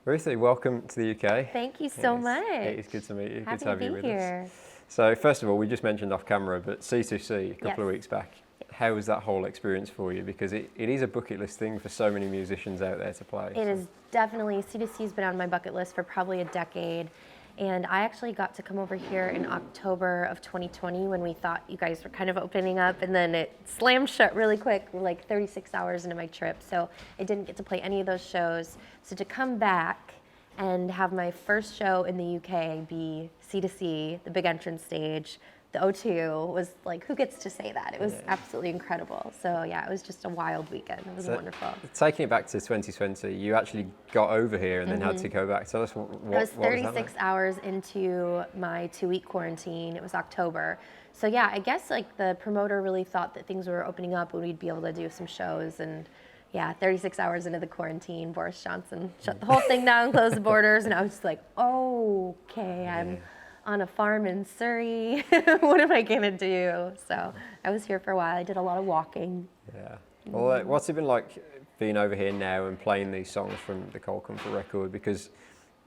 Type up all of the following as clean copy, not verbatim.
Ruthie, welcome to the UK. Thank you so much. It is good to meet you. Happy good to have you be with here. us. So first of all, we just mentioned off camera, but C2C a couple of weeks back. How was that whole experience for you? Because it is a bucket list thing for so many musicians out there to play. It is definitely, C2C's been on my bucket list for probably a decade. And I actually got to come over here in October of 2020 when we thought you guys were kind of opening up, and then it slammed shut really quick, like 36 hours into my trip. So I didn't get to play any of those shows. So to come back and have my first show in the UK be C2C, the big entrance stage, the O2 was like, who gets to say that? It was absolutely incredible. So yeah, it was just a wild weekend. It was wonderful. Taking it back to 2020, you actually got over here and then had to go back. Tell us what It was 36 was that like? hours into my 2-week quarantine. It was October. So yeah, I guess like the promoter really thought that things were opening up and we'd be able to do some shows. And yeah, 36 hours into the quarantine, Boris Johnson shut the whole thing down, closed the borders. And I was just like, okay, I'm on a farm in Surrey. What am I gonna do? So I was here for a while. I did a lot of walking. Yeah. Well, what's it been like being over here now and playing these songs from the Cold Comfort record? Because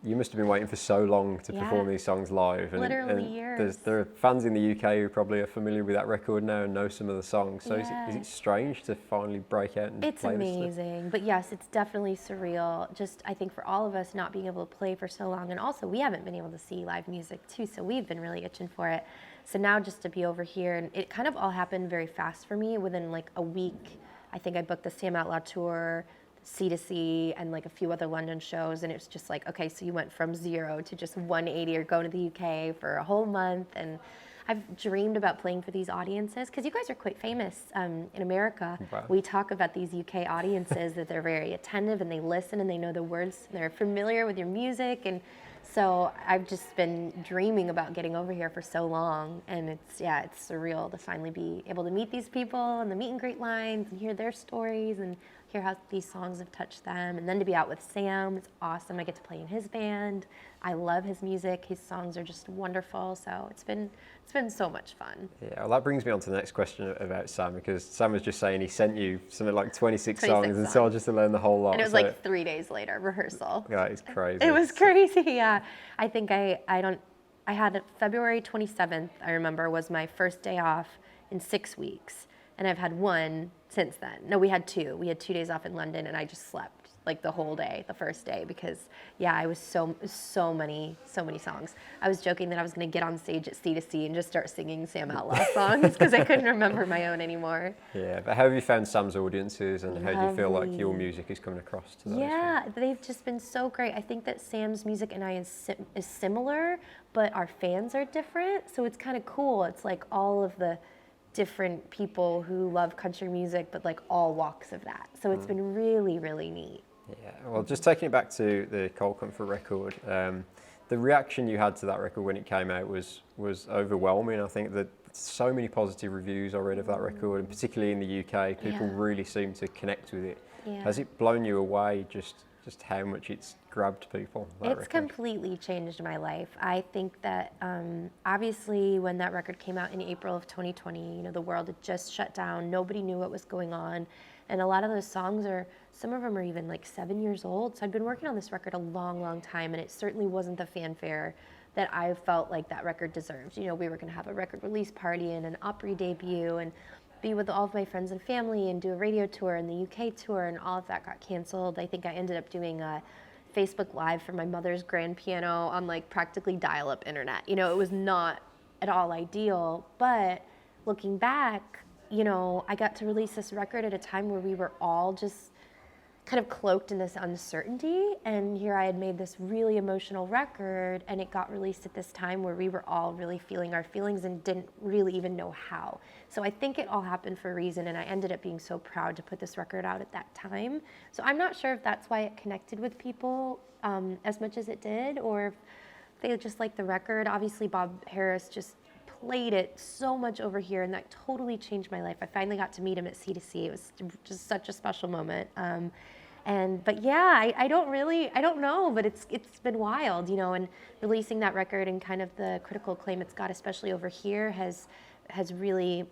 you must have been waiting for so long to perform these songs live. And, Literally years. There are fans in the UK who probably are familiar with that record now and know some of the songs. So is it strange to finally break out and play this stuff? It's amazing. But yes, it's definitely surreal. Just, I think for all of us not being able to play for so long, and also we haven't been able to see live music too, so we've been really itching for it. So now just to be over here, and it kind of all happened very fast for me. Within like a week, I think I booked the Sam Outlaw tour, C2C, and like a few other London shows, and it's just like, okay, so you went from 0 to just 180 or going to the UK for a whole month. And I've dreamed about playing for these audiences because you guys are quite famous in America. Wow. We talk about these UK audiences that they're very attentive and they listen and they know the words and they're familiar with your music. And so I've just been dreaming about getting over here for so long, and it's surreal to finally be able to meet these people and the meet and greet lines and hear their stories and hear how these songs have touched them, and then to be out with Sam, it's awesome. I get to play in his band. I love his music. His songs are just wonderful. So it's been so much fun. Yeah, well, that brings me on to the next question about Sam, because Sam was just saying he sent you something like 26 songs and so just to learn the whole lot. And it was like 3 days later, rehearsal. Yeah, it's crazy. It was crazy, yeah. I think I had February 27th, I remember, was my first day off in 6 weeks. And I've had one since then. No, we had 2. We had 2 days off in London, and I just slept like the whole day, the first day, because I was so many songs. I was joking that I was going to get on stage at C2C and just start singing Sam Outlaw songs because I couldn't remember my own anymore. Yeah, but how have you found Sam's audiences, and how do you feel like your music is coming across to those? Yeah, they've just been so great. I think that Sam's music and I is similar, but our fans are different, so it's kind of cool. It's like all of the different people who love country music, but like all walks of that. So it's been really, really neat. Yeah, well, just taking it back to the Cold Comfort record, the reaction you had to that record when it came out was overwhelming. I think that so many positive reviews I read of that record, and particularly in the UK, people really seem to connect with it. Yeah. Has it blown you away just how much it's grabbed people? It's completely changed my life. I think that obviously when that record came out in April of 2020, the world had just shut down. Nobody knew what was going on. And a lot of those songs some of them are even like 7 years old. So I'd been working on this record a long time, and it certainly wasn't the fanfare that I felt like that record deserved. We were gonna have a record release party and an Opry debut and be with all of my friends and family and do a radio tour and the UK tour, and all of that got canceled. I think I ended up doing a Facebook Live from my mother's grand piano on like practically dial-up internet. It was not at all ideal, but looking back, I got to release this record at a time where we were all just kind of cloaked in this uncertainty, and here I had made this really emotional record, and it got released at this time where we were all really feeling our feelings and didn't really even know how. So I think it all happened for a reason, and I ended up being so proud to put this record out at that time. So I'm not sure if that's why it connected with people as much as it did, or if they just liked the record. Obviously Bob Harris just played it so much over here, and that totally changed my life. I finally got to meet him at C2C. It was just such a special moment. But yeah, I don't know, but it's been wild, and releasing that record and kind of the critical acclaim it's got, especially over here, has really,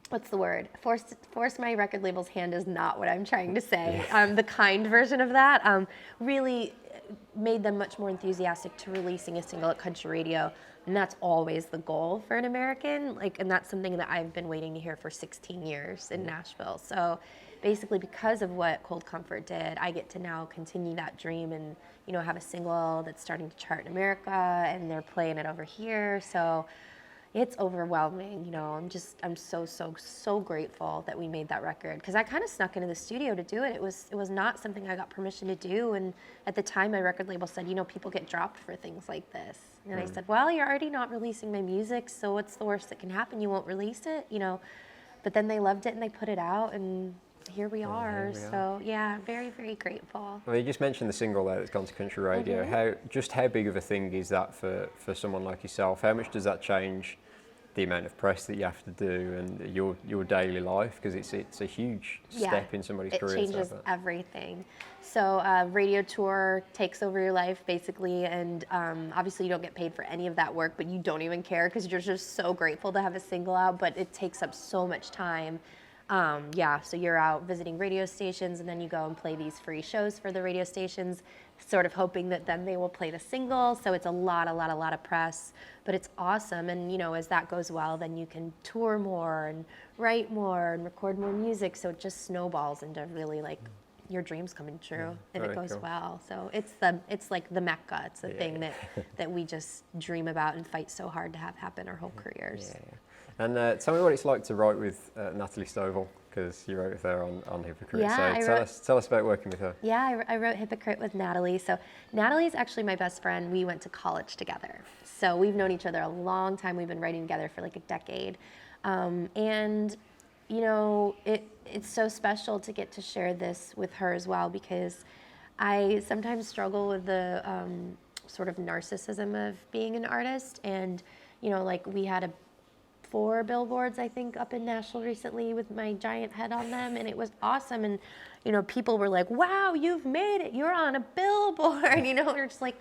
what's the word? Force my record label's hand is not what I'm trying to say. The kind version of that really made them much more enthusiastic to releasing a single at country radio. And that's always the goal for an American. Like, and that's something that I've been waiting to hear for 16 years in Nashville. So basically, because of what Cold Comfort did, I get to now continue that dream and, you know, have a single that's starting to chart in America, and they're playing it over here. So it's overwhelming, you know. I'm so grateful that we made that record, because I kind of snuck into the studio to do it. It was not something I got permission to do, and at the time my record label said, you know, people get dropped for things like this. And I said, well, you're already not releasing my music, so what's the worst that can happen? You won't release it, you know. But then they loved it and they put it out, and here we are. So yeah, very, very grateful. Well, you just mentioned the single there that's gone to country radio. How big of a thing is that for someone like yourself? How much does that change the amount of press that you have to do and your daily life? Because it's a huge step in somebody's career. It changes everything. So radio tour takes over your life basically, and obviously you don't get paid for any of that work, but you don't even care because you're just so grateful to have a single out, but it takes up so much time. So you're out visiting radio stations, and then you go and play these free shows for the radio stations, sort of hoping that then they will play the single. So it's a lot of press, but it's awesome. And, you know, as that goes well, then you can tour more and write more and record more music. So it just snowballs into really like your dreams coming true if it goes well. So it's like the Mecca. It's the thing that we just dream about and fight so hard to have happen our whole careers. Yeah. And tell me what it's like to write with Natalie Taylor, because you wrote with her on Hypocrite. Yeah, so tell us about working with her. Yeah, I wrote Hypocrite with Natalie. So Natalie's actually my best friend. We went to college together. So we've known each other a long time. We've been writing together for like a decade. And, you know, it's so special to get to share this with her as well, because I sometimes struggle with the sort of narcissism of being an artist. And, you know, like we had 4 billboards, I think, up in Nashville recently with my giant head on them, and it was awesome. And, you know, people were like, wow, you've made it. You're on a billboard, you know, and we're just like,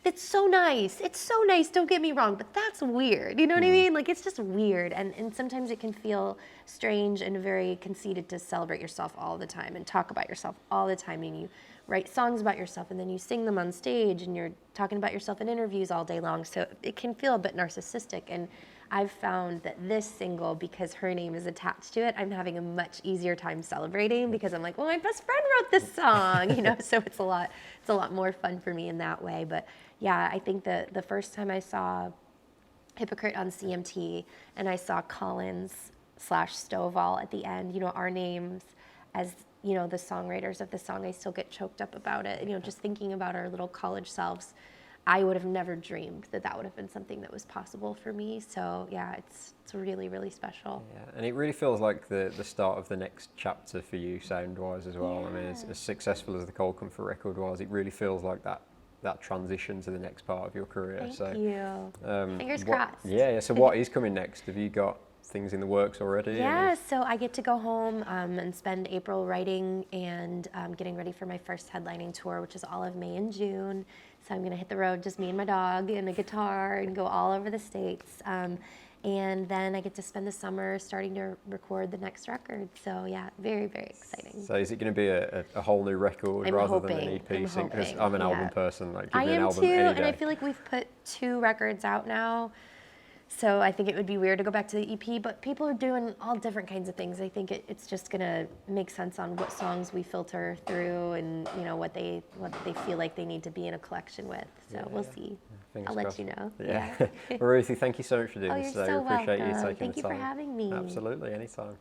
it's so nice. It's so nice, don't get me wrong, but that's weird. You know what I mean? Like, it's just weird. And sometimes it can feel strange and very conceited to celebrate yourself all the time and talk about yourself all the time. And you write songs about yourself and then you sing them on stage and you're talking about yourself in interviews all day long. So it can feel a bit narcissistic. And I've found that this single, because her name is attached to it, I'm having a much easier time celebrating, because I'm like, well, my best friend wrote this song, you know, so it's a lot more fun for me in that way. But yeah, I think the first time I saw Hypocrite on CMT and I saw Collins / Stovall at the end, you know, our names as, you know, the songwriters of the song, I still get choked up about it. You know, just thinking about our little college selves, I would have never dreamed that would have been something that was possible for me. So yeah, it's really, really special. Yeah, and it really feels like the start of the next chapter for you, sound-wise as well. Yeah. I mean, as successful as the Cold Comfort record was, it really feels like that transition to the next part of your career. Thank you. Fingers crossed. Yeah. So what is coming next? Have you got things in the works already? Yeah, so I get to go home and spend April writing and getting ready for my first headlining tour, which is all of May and June. So I'm gonna hit the road, just me and my dog and a guitar, and go all over the States. And then I get to spend the summer starting to record the next record. So yeah, very, very exciting. So is it going to be a whole new record rather than an EP? Because I'm an album person. Like, give me an album any day. And I feel like we've put 2 records out now. So I think it would be weird to go back to the EP, but people are doing all different kinds of things. I think it's just gonna make sense on what songs we filter through, and you know what they feel like they need to be in a collection with. So we'll see. I'll let you know. Yeah. Well, Ruthie, thank you so much for doing this you're today. so We appreciate you welcome. taking Thank the time. you for having me. Absolutely, anytime.